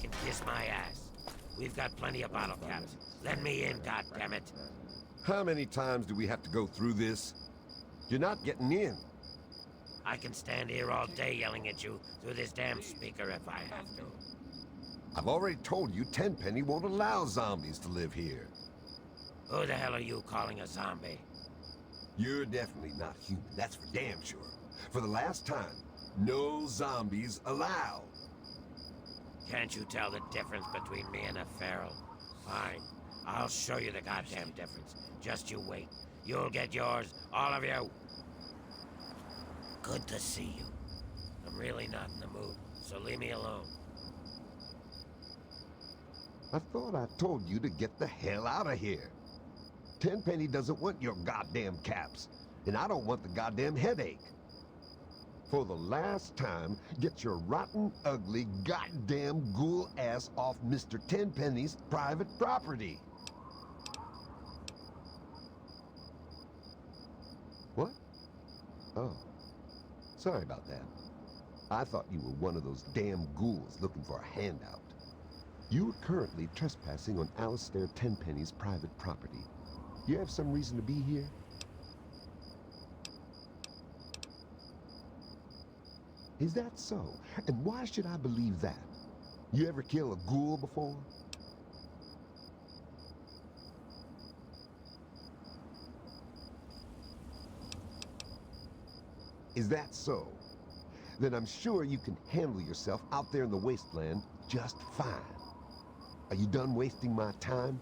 can kiss my ass. We've got plenty of bottle caps. Let me in, goddammit. How many times do we have to go through this? You're not getting in. I can stand here all day yelling at you through this damn speaker if I have to. I've already told you Tenpenny won't allow zombies to live here. Who the hell are you calling a zombie? You're definitely not human, that's for damn sure. For the last time, no zombies allowed. Can't you tell the difference between me and a feral? Fine. I'll show you the goddamn difference. Just you wait. You'll get yours, all of you. Good to see you. I'm really not in the mood, so leave me alone. I thought I told you to get the hell out of here. Tenpenny doesn't want your goddamn caps, and I don't want the goddamn headache. For the last time, get your rotten, ugly, goddamn ghoul ass off Mr. Tenpenny's private property. What? Oh. Sorry about that. I thought you were one of those damn ghouls looking for a handout. You are currently trespassing on Alistair Tenpenny's private property. You have some reason to be here? Is that so? And why should I believe that? You ever kill a ghoul before? Is that so? Then I'm sure you can handle yourself out there in the wasteland just fine. Are you done wasting my time?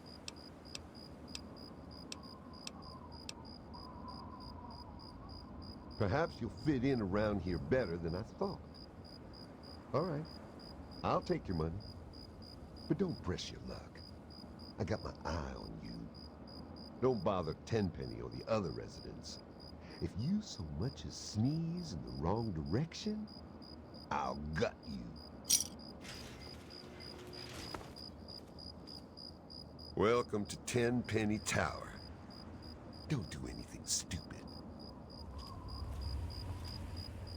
Perhaps you'll fit in around here better than I thought. All right, I'll take your money. But don't press your luck. I got my eye on you. Don't bother Tenpenny or the other residents. If you so much as sneeze in the wrong direction, I'll gut you. Welcome to Tenpenny Tower. Don't do anything stupid.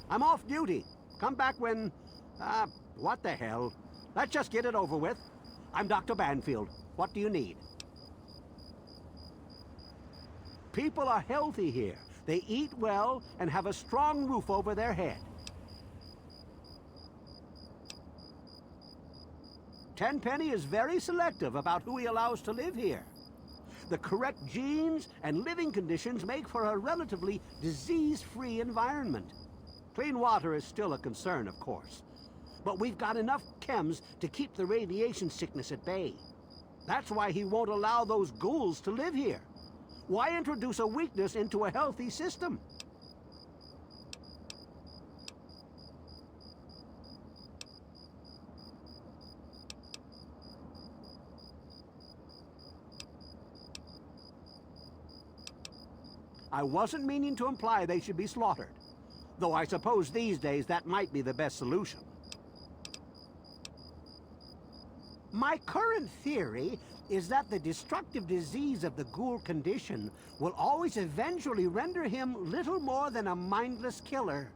I'm off duty. Come back when... what the hell? Let's just get it over with. I'm Dr. Banfield. What do you need? People are healthy here. They eat well and have a strong roof over their head. Tenpenny is very selective about who he allows to live here. The correct genes and living conditions make for a relatively disease-free environment. Clean water is still a concern, of course. But we've got enough chems to keep the radiation sickness at bay. That's why he won't allow those ghouls to live here. Why introduce a weakness into a healthy system? I wasn't meaning to imply they should be slaughtered, though I suppose these days that might be the best solution. My current theory is that the destructive disease of the ghoul condition will always eventually render him little more than a mindless killer.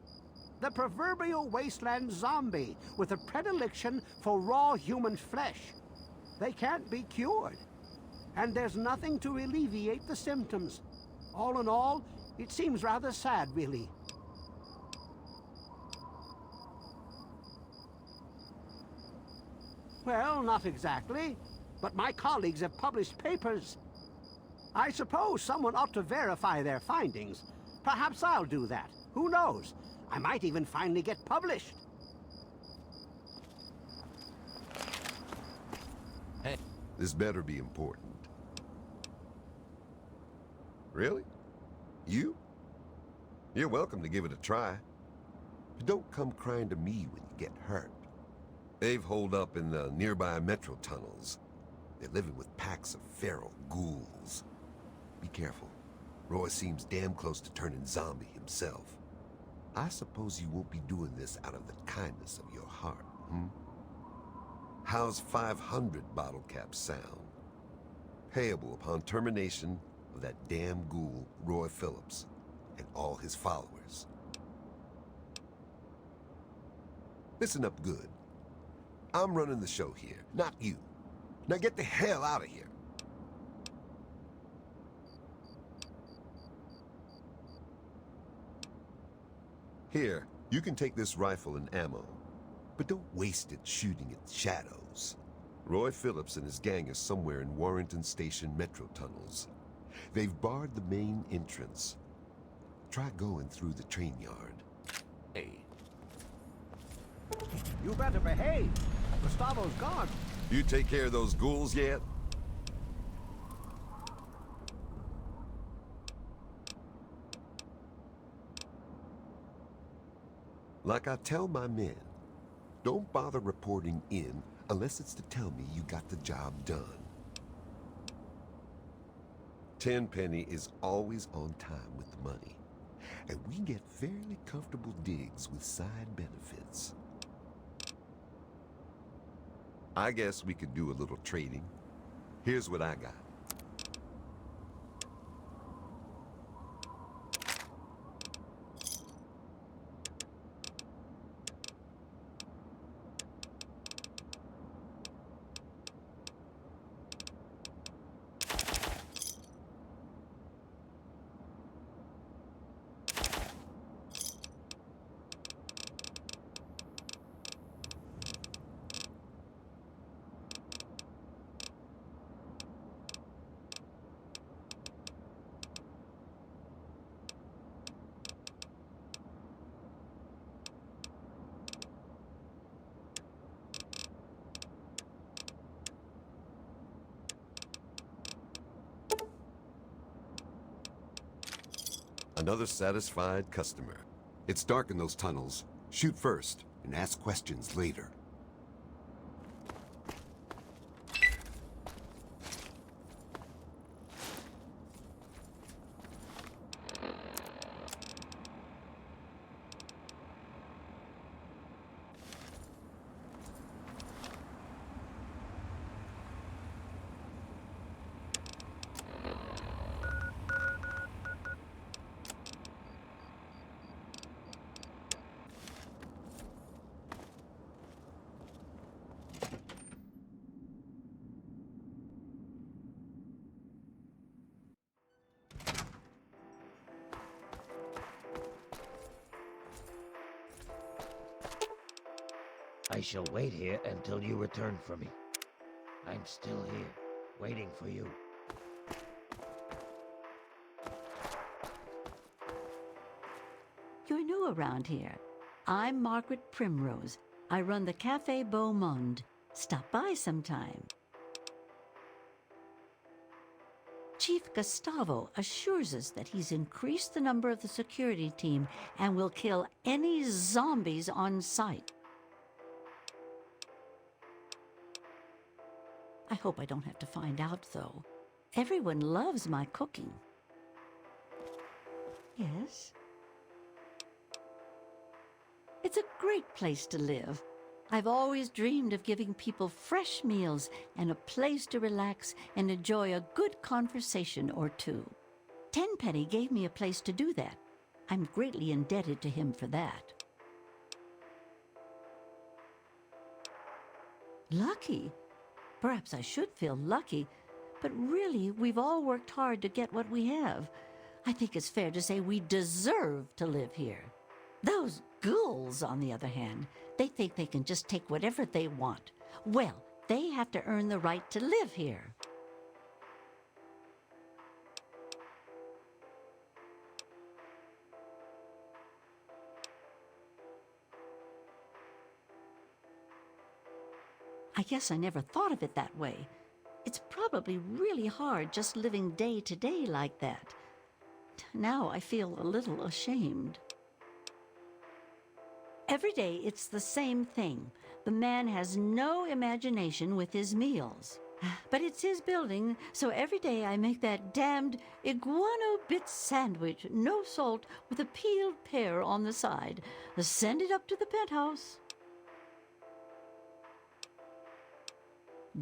The proverbial wasteland zombie with a predilection for raw human flesh. They can't be cured, and there's nothing to alleviate the symptoms. All in all, it seems rather sad, really. Well, not exactly. But my colleagues have published papers. I suppose someone ought to verify their findings. Perhaps I'll do that. Who knows? I might even finally get published. Hey. This better be important. Really? You? You're welcome to give it a try. But don't come crying to me when you get hurt. They've holed up in the nearby metro tunnels. They're living with packs of feral ghouls. Be careful. Roy seems damn close to turning zombie himself. I suppose you won't be doing this out of the kindness of your heart, hmm? How's 500 bottle caps sound? Payable upon termination of that damn ghoul, Roy Phillips, and all his followers. Listen up good. I'm running the show here, not you. Now get the hell out of here. Here, you can take this rifle and ammo, but don't waste it shooting at shadows. Roy Phillips and his gang are somewhere in Warrington Station metro tunnels. They've barred the main entrance. Try going through the train yard. Hey, You better behave. Gustavo's gone. You take care of those ghouls yet? Like I tell my men, don't bother reporting in unless it's to tell me you got the job done. Tenpenny is always on time with the money, and we get fairly comfortable digs with side benefits. I guess we could do a little trading. Here's what I got. Another satisfied customer. It's dark in those tunnels. Shoot first and ask questions later. I shall wait here until you return for me. I'm still here, waiting for you. You're new around here. I'm Margaret Primrose. I run the Café Beau Monde. Stop by sometime. Chief Gustavo assures us that he's increased the number of the security team and will kill any zombies on sight. I hope I don't have to find out, though. Everyone loves my cooking. Yes? It's a great place to live. I've always dreamed of giving people fresh meals and a place to relax and enjoy a good conversation or two. Tenpenny gave me a place to do that. I'm greatly indebted to him for that. Lucky? Perhaps I should feel lucky, but really, we've all worked hard to get what we have. I think it's fair to say we deserve to live here. Those ghouls, on the other hand, they think they can just take whatever they want. Well, they have to earn the right to live here. I guess I never thought of it that way. It's probably really hard just living day to day like that. Now I feel a little ashamed. Every day it's the same thing. The man has no imagination with his meals. But it's his building, so every day I make that damned iguana bit sandwich, no salt, with a peeled pear on the side. Send it up to the penthouse.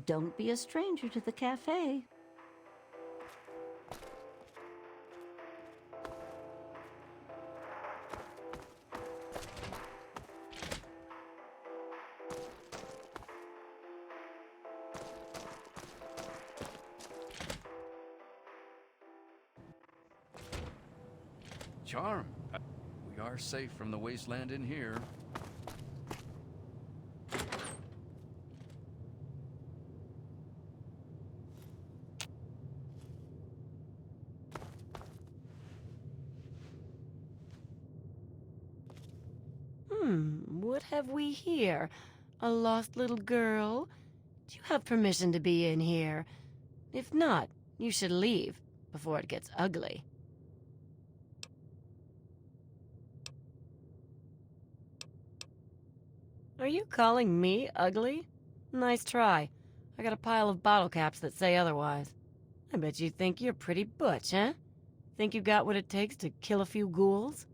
Don't be a stranger to the cafe. Charm. We are safe from the wasteland in here. What have we here? A lost little girl? Do you have permission to be in here? If not, you should leave before it gets ugly. Are you calling me ugly? Nice try. I got a pile of bottle caps that say otherwise. I bet you think you're pretty butch, huh? Think you got what it takes to kill a few ghouls?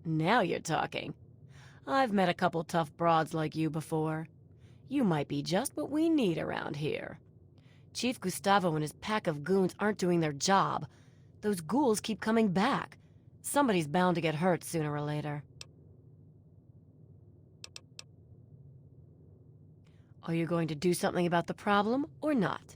Now you're talking. I've met a couple tough broads like you before. You might be just what we need around here. Chief Gustavo and his pack of goons aren't doing their job. Those ghouls keep coming back. Somebody's bound to get hurt sooner or later. Are you going to do something about the problem or not?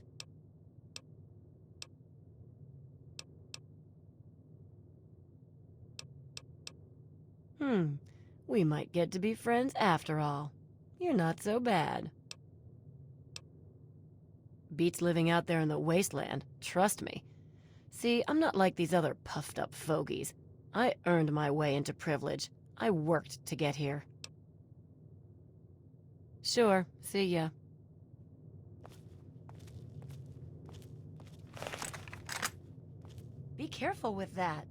We might get to be friends after all. You're not so bad. Beats living out there in the wasteland, trust me. See, I'm not like these other puffed-up fogies. I earned my way into privilege. I worked to get here. Sure, see ya. Be careful with that.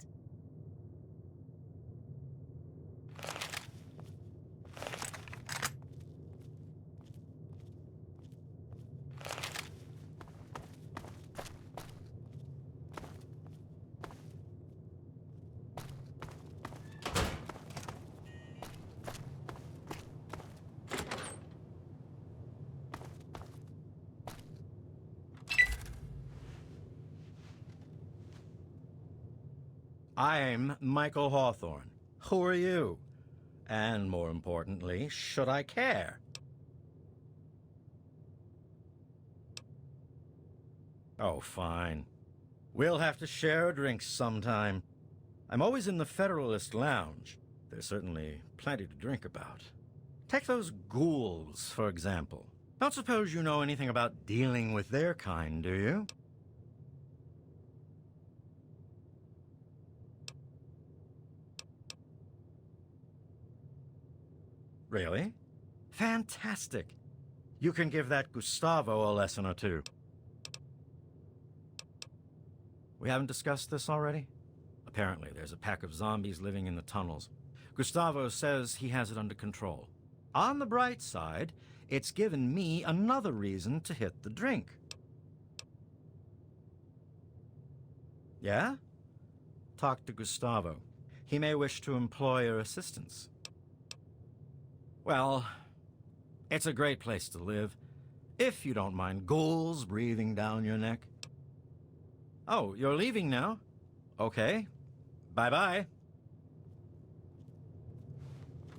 I'm Michael Hawthorne. Who are you? And more importantly, should I care? Oh, fine. We'll have to share a drink sometime. I'm always in the Federalist Lounge. There's certainly plenty to drink about. Take those ghouls, for example. Don't suppose you know anything about dealing with their kind, do you? Really? Fantastic. You can give that Gustavo a lesson or two. We haven't discussed this already? Apparently, there's a pack of zombies living in the tunnels. Gustavo says he has it under control. On the bright side, it's given me another reason to hit the drink. Yeah? Talk to Gustavo. He may wish to employ your assistance. Well, it's a great place to live, if you don't mind ghouls breathing down your neck. Oh, you're leaving now? Okay. Bye-bye.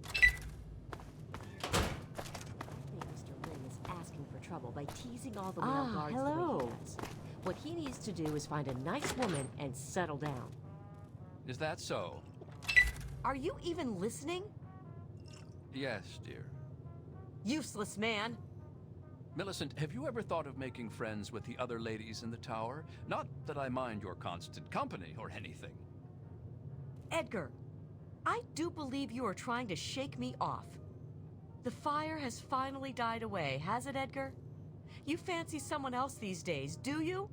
Mr. Lin is asking for trouble by teasing all the male guards the way hello. he does. What he needs to do is find a nice woman and settle down. Is that so? Are you even listening? Yes, dear. Useless man! Millicent, have you ever thought of making friends with the other ladies in the tower? Not that I mind your constant company or anything. Edgar, I do believe you are trying to shake me off. The fire has finally died away, has it, Edgar? You fancy someone else these days, do you?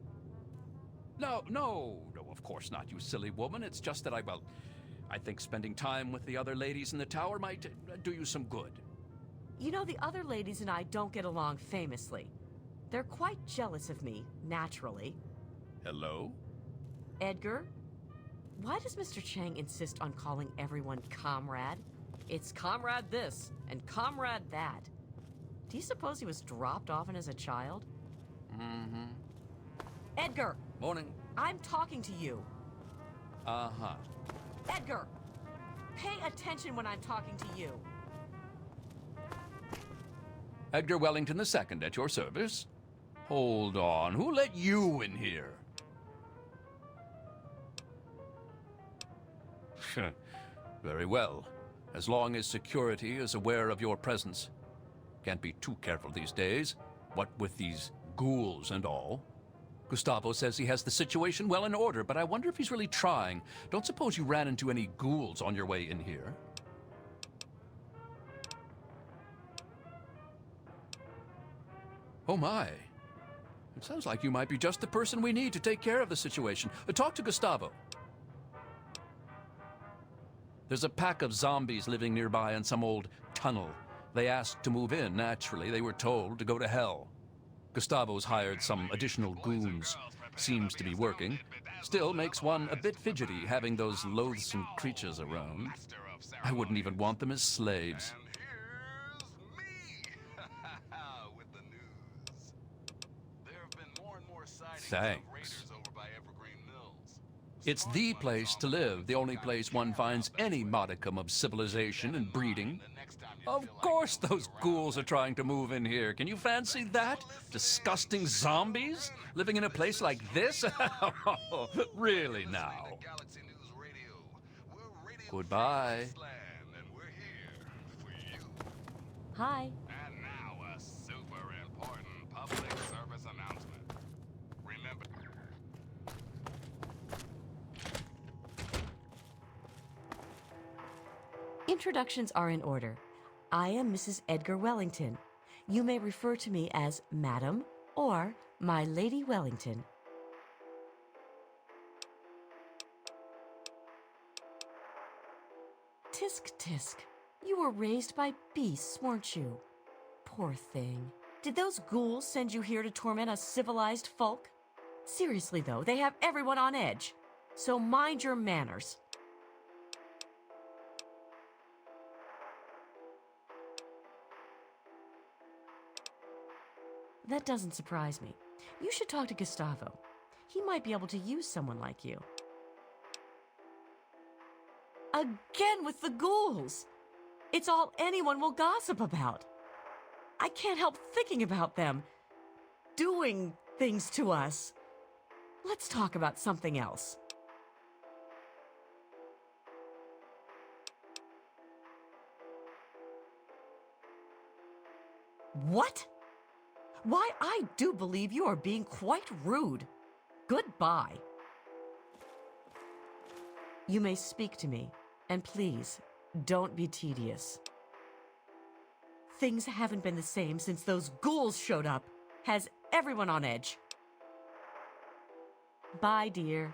No, of course not, you silly woman. It's just that I think spending time with the other ladies in the tower might do you some good. You know, the other ladies and I don't get along famously. They're quite jealous of me, naturally. Hello? Edgar, why does Mr. Chang insist on calling everyone comrade? It's comrade this and comrade that. Do you suppose he was dropped often as a child? Mm-hmm. Edgar! Morning. I'm talking to you. Uh-huh. Edgar! Pay attention when I'm talking to you. Edgar Wellington II at your service. Hold on, who let you in here? Very well. As long as security is aware of your presence. Can't be too careful these days, what with these ghouls and all. Gustavo says he has the situation well in order, but I wonder if he's really trying. Don't suppose you ran into any ghouls on your way in here? Oh my. It sounds like you might be just the person we need to take care of the situation. Talk to Gustavo. There's a pack of zombies living nearby in some old tunnel. They asked to move in, naturally. They were told to go to hell. Gustavo's hired some additional goons. Seems to be working. Still makes one a bit fidgety having those loathsome creatures around. I wouldn't even want them as slaves. Thanks. It's the place to live, the only place one finds any modicum of civilization and breeding. Of course those ghouls are trying to move in here. Can you fancy that? Disgusting zombies living in a place like this? Really now? Goodbye. Hi. And now a super important public service announcement. Remember... Introductions are in order. I am Mrs. Edgar Wellington. You may refer to me as Madam or My Lady Wellington. Tisk tisk. You were raised by beasts, weren't you? Poor thing. Did those ghouls send you here to torment us civilized folk? Seriously though, they have everyone on edge. So mind your manners. That doesn't surprise me. You should talk to Gustavo. He might be able to use someone like you. Again with the ghouls! It's all anyone will gossip about. I can't help thinking about them. Doing things to us. Let's talk about something else. What? Why, I do believe you are being quite rude. Goodbye. You may speak to me, and please, don't be tedious. Things haven't been the same since those ghouls showed up. Has everyone on edge. Bye, dear.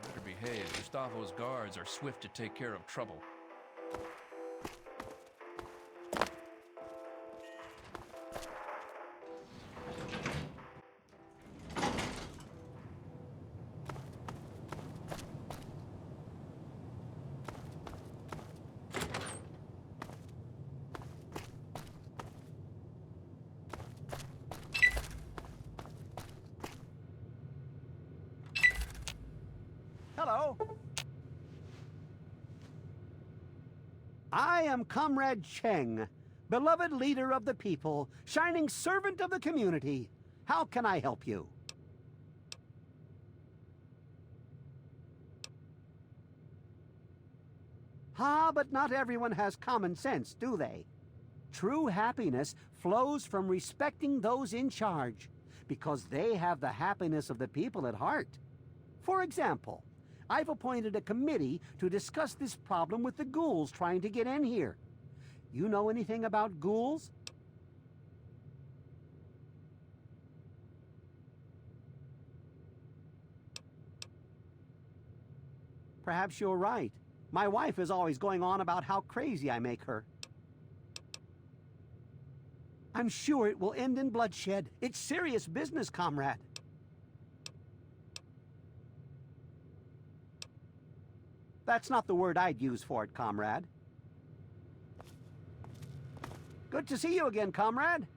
Better behave. Gustavo's guards are swift to take care of trouble. Hello. I am Comrade Cheng, beloved leader of the people, shining servant of the community. How can I help you? Ah, but not everyone has common sense, do they? True happiness flows from respecting those in charge, because they have the happiness of the people at heart. For example, I've appointed a committee to discuss this problem with the ghouls trying to get in here. You know anything about ghouls? Perhaps you're right. My wife is always going on about how crazy I make her. I'm sure it will end in bloodshed. It's serious business, comrade. That's not the word I'd use for it, comrade. Good to see you again, comrade.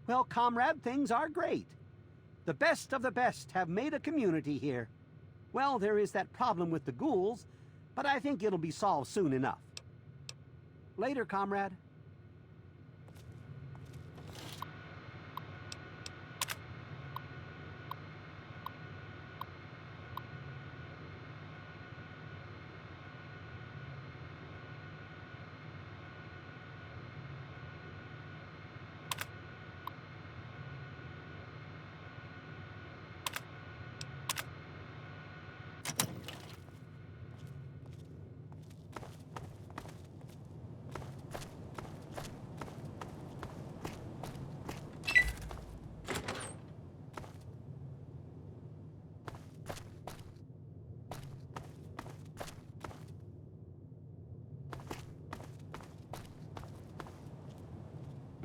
Well, comrade, things are great. The best of the best have made a community here. Well, there is that problem with the ghouls, but I think it'll be solved soon enough. Later, comrade.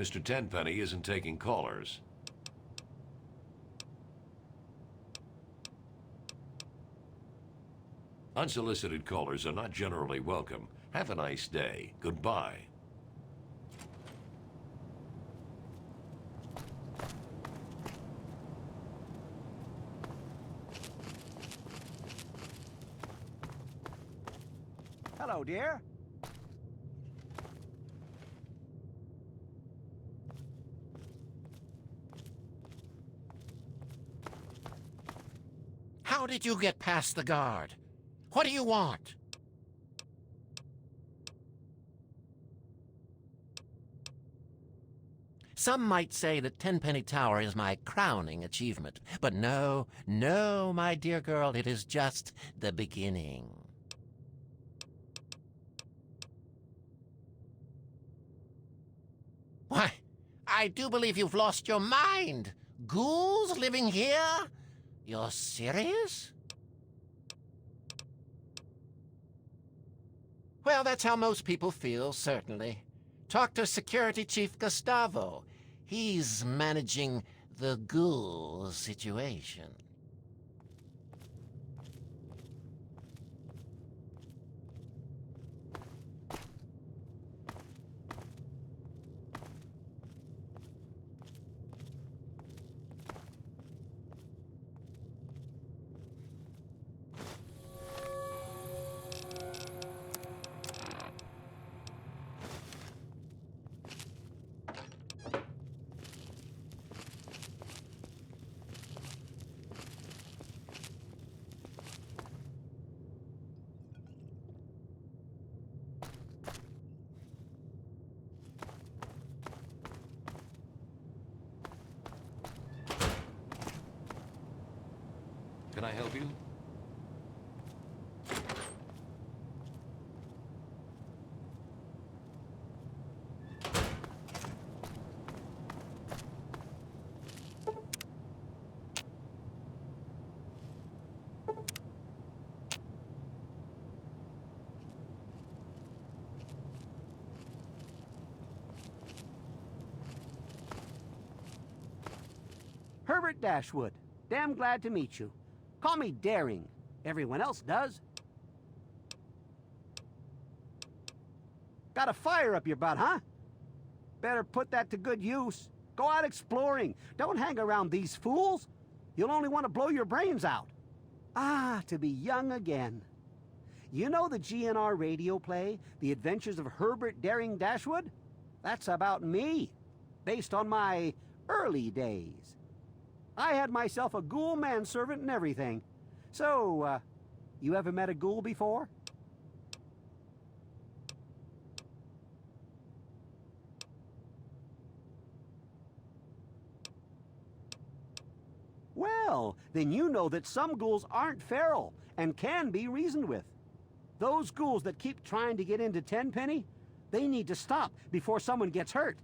Mr. Tenpenny isn't taking callers. Unsolicited callers are not generally welcome. Have a nice day. Goodbye. Hello, dear. How did you get past the guard? What do you want? Some might say that Tenpenny Tower is my crowning achievement. But no, no, my dear girl, it is just the beginning. Why, I do believe you've lost your mind. Ghouls living here? You're serious? Well, that's how most people feel, certainly. Talk to Security Chief Gustavo. He's managing the ghoul situation. Can I help you? Herbert Dashwood. Damn glad to meet you. Call me Daring. Everyone else does. Got a fire up your butt, huh? Better put that to good use. Go out exploring. Don't hang around these fools. You'll only want to blow your brains out. Ah, to be young again. You know the GNR radio play, The Adventures of Herbert Daring Dashwood? That's about me, based on my early days. I had myself a ghoul manservant and everything. So, you ever met a ghoul before? Well, then you know that some ghouls aren't feral and can be reasoned with. Those ghouls that keep trying to get into Tenpenny, they need to stop before someone gets hurt.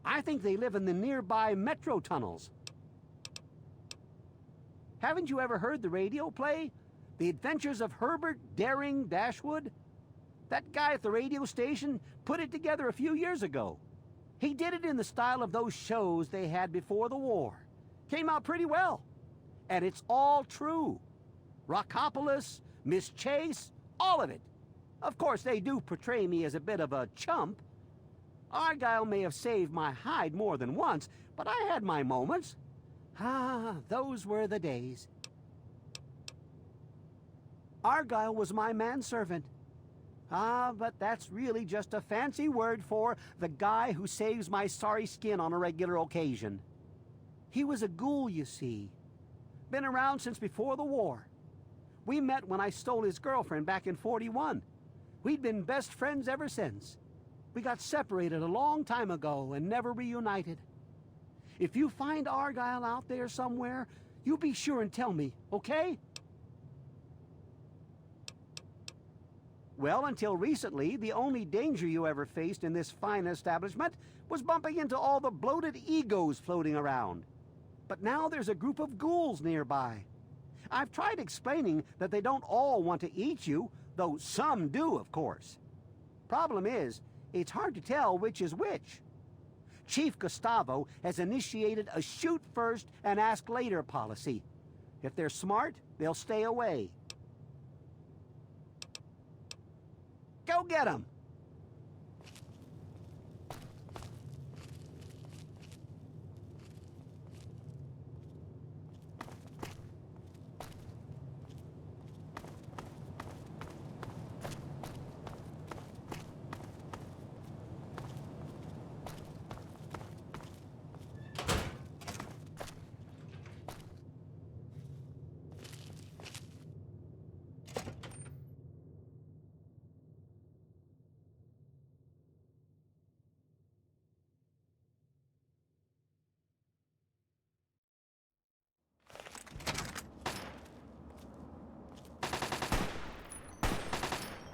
I think they live in the nearby metro tunnels. Haven't you ever heard the radio play? The Adventures of Herbert Daring Dashwood? That guy at the radio station put it together a few years ago. He did it in the style of those shows they had before the war. Came out pretty well. And it's all true. Rockopolis, Miss Chase, all of it. Of course, they do portray me as a bit of a chump. Argyle may have saved my hide more than once, but I had my moments. Ah, those were the days. Argyle was my manservant. Ah, but that's really just a fancy word for the guy who saves my sorry skin on a regular occasion. He was a ghoul, you see. Been around since before the war. We met when I stole his girlfriend back in '41. We'd been best friends ever since. We got separated a long time ago and never reunited. If you find Argyle out there somewhere, you be sure and tell me, okay? Well, until recently, the only danger you ever faced in this fine establishment was bumping into all the bloated egos floating around. But now there's a group of ghouls nearby. I've tried explaining that they don't all want to eat you, though some do, of course. Problem is, it's hard to tell which is which. Chief Gustavo has initiated a shoot first and ask later policy. If they're smart, they'll stay away. Go get 'em!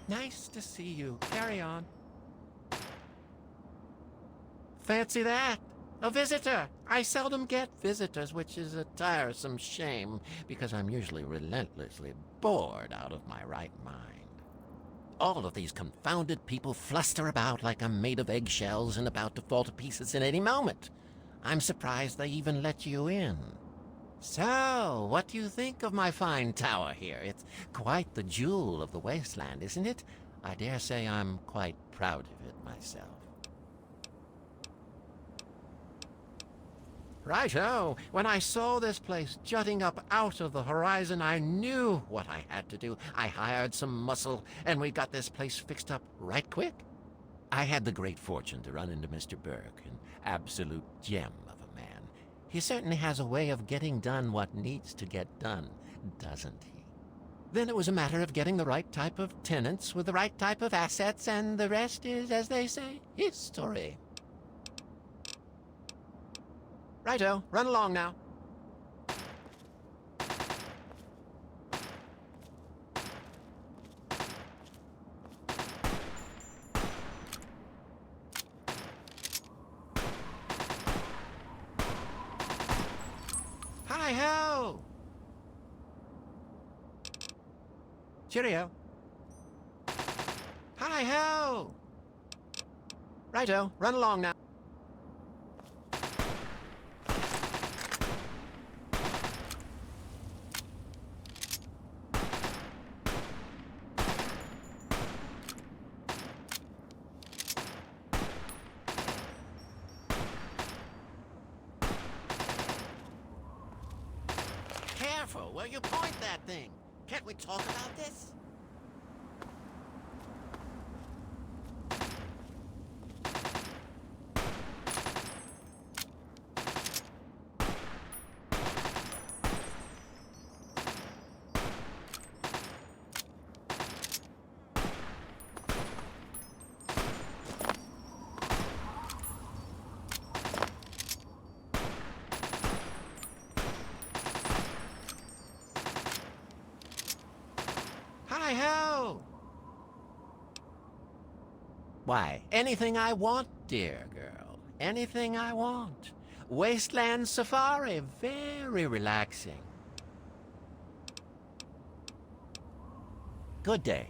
Nice to see you. Carry on. Fancy that? A visitor! I seldom get visitors, which is a tiresome shame, because I'm usually relentlessly bored out of my right mind. All of these confounded people fluster about like I'm made of eggshells and about to fall to pieces at any moment. I'm surprised they even let you in. So, what do you think of my fine tower here? It's quite the jewel of the wasteland, isn't it? I dare say I'm quite proud of it myself. Righto! When I saw this place jutting up out of the horizon, I knew what I had to do. I hired some muscle, and we got this place fixed up right quick. I had the great fortune to run into Mr. Burke, an absolute gem of a man. He certainly has a way of getting done what needs to get done, doesn't he? Then it was a matter of getting the right type of tenants with the right type of assets, and the rest is, as they say, history. Righto, run along now. Hi-ho! Cheerio. Hi-ho! Righto, run along now. Careful where you point that thing. Can't we talk about this? Hi-ho! Why, anything I want, dear girl. Anything I want. Wasteland safari, very relaxing. Good day.